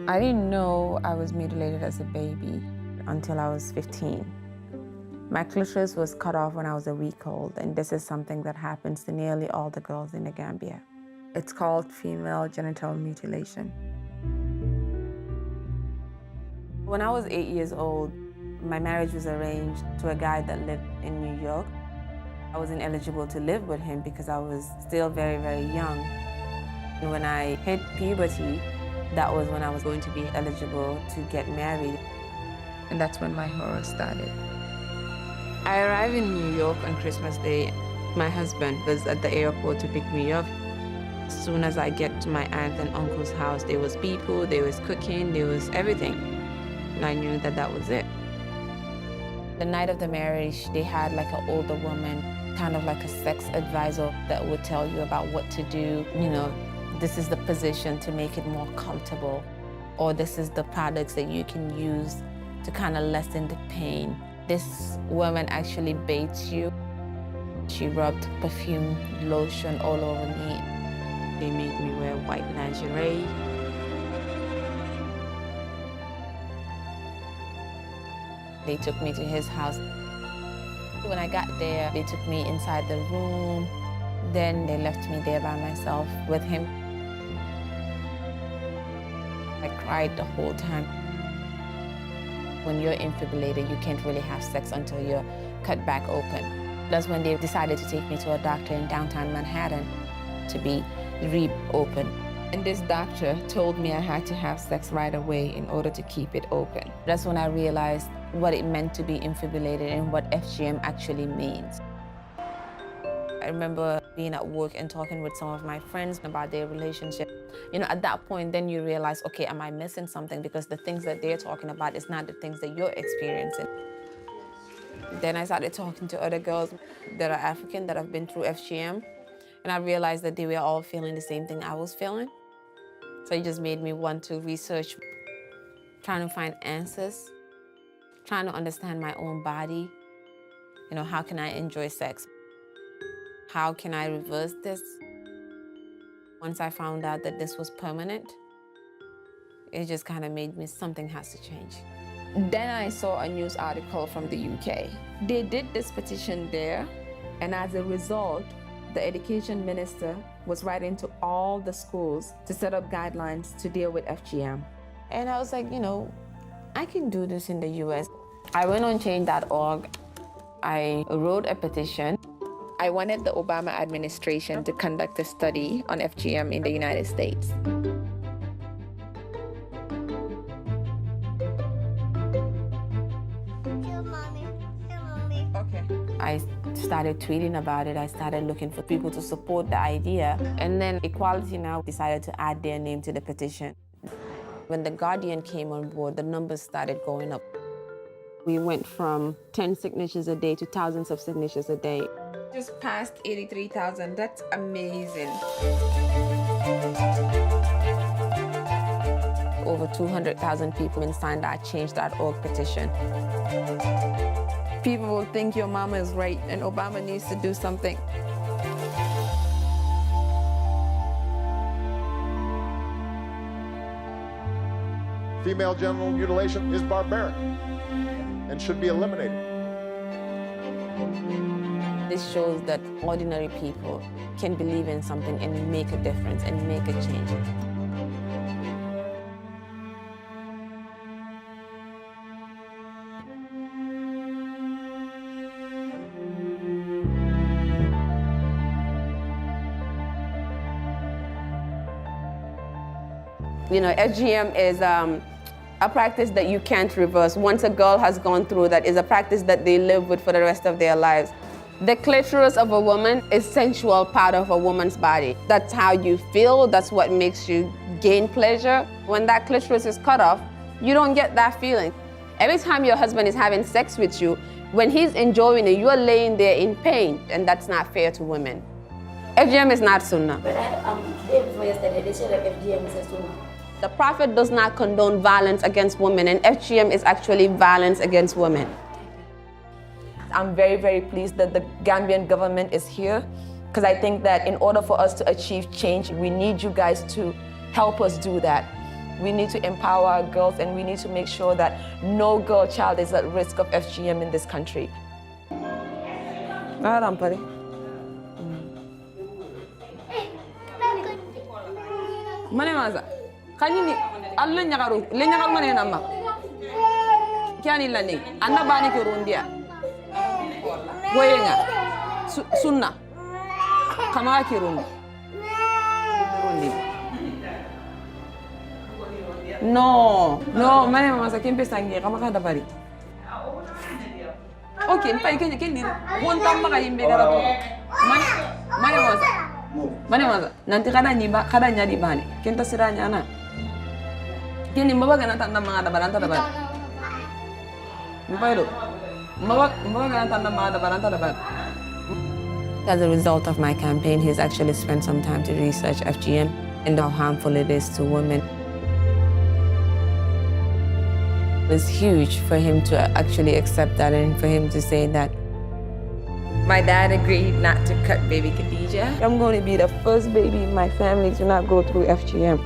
I didn't know I was mutilated as a baby until I was 15. My clitoris was cut off when I was a week old, and this is something that happens to nearly all the girls in the Gambia. It's called female genital mutilation. When I was 8 years old, my marriage was arranged to a guy that lived in New York. I wasn't eligible to live with him because I was still very, very young. And when I hit puberty, that was when I was going to be eligible to get married. And that's when my horror started. I arrived in New York on Christmas Day. My husband was at the airport to pick me up. As soon as I get to my aunt and uncle's house, there was people, there was cooking, there was everything. And I knew that that was it. The night of the marriage, they had like an older woman, kind of like a sex advisor that would tell you about what to do. You know, this is the position to make it more comfortable, or this is the products that you can use to kind of lessen the pain. This woman actually bathes you. She rubbed perfume lotion all over me. They made me wear white lingerie. They took me to his house. When I got there, they took me inside the room. Then they left me there by myself with him. I cried the whole time. When you're infibulated, you can't really have sex until you're cut back open. That's when they decided to take me to a doctor in downtown Manhattan to be reopened. And this doctor told me I had to have sex right away in order to keep it open. That's when I realized what it meant to be infibulated and what FGM actually means. I remember being at work and talking with some of my friends about their relationship. You know, at that point, then you realize, okay, am I missing something? Because the things that they're talking about is not the things that you're experiencing. Then I started talking to other girls that are African that have been through FGM, and I realized that they were all feeling the same thing I was feeling. So it just made me want to research, trying to find answers, trying to understand my own body. You know, how can I enjoy sex? How can I reverse this? Once I found out that this was permanent, it just kind of made me, something has to change. Then I saw a news article from the UK. They did this petition there, and as a result, the education minister was writing to all the schools to set up guidelines to deal with FGM. And I was like, you know, I can do this in the US. I went on change.org. I wrote a petition. I wanted the Obama administration to conduct a study on FGM in the United States. Okay. I started tweeting about it. I started looking for people to support the idea. And then Equality Now decided to add their name to the petition. When The Guardian came on board, the numbers started going up. We went from 10 signatures a day to thousands of signatures a day. Just past 83,000, that's amazing. Over 200,000 people signed our change.org petition. People will think your mama is right and Obama needs to do something. Female genital mutilation is barbaric and should be eliminated. This shows that ordinary people can believe in something and make a difference and make a change. You know, FGM is a practice that you can't reverse. Once a girl has gone through that, is a practice that they live with for the rest of their lives. The clitoris of a woman is a sensual part of a woman's body. That's how you feel, that's what makes you gain pleasure. When that clitoris is cut off, you don't get that feeling. Every time your husband is having sex with you, when he's enjoying it, you're laying there in pain, and that's not fair to women. FGM is not sunnah. But day before yesterday, they said that FGM is a sunnah. The Prophet does not condone violence against women, and FGM is actually violence against women. I'm very, very pleased that the Gambian government is here, because I think that in order for us to achieve change, we need you guys to help us do that. We need to empower our girls, and we need to make sure that no girl child is at risk of FGM in this country. Mane maza kanini alla nyagaru le nyagaru mane namma kiani lani anna bani ko rundia goyenga sunna kama ki rundi no mane maza kimpe sangi kama kada bari okay mpa kendi wonta maka yimbe garato mane maza nanti kada nyadi bani kenta siranya ana kini mbaga na tanda mga dabaranta dabar mbaga na tanda mga dabaranta dabar. As a result of my campaign, he's actually spent some time to research FGM and how harmful it is to women. It's huge for him to actually accept that and for him to say that my dad agreed not to cut baby Khadija. I'm going to be the first baby in my family to not go through FGM.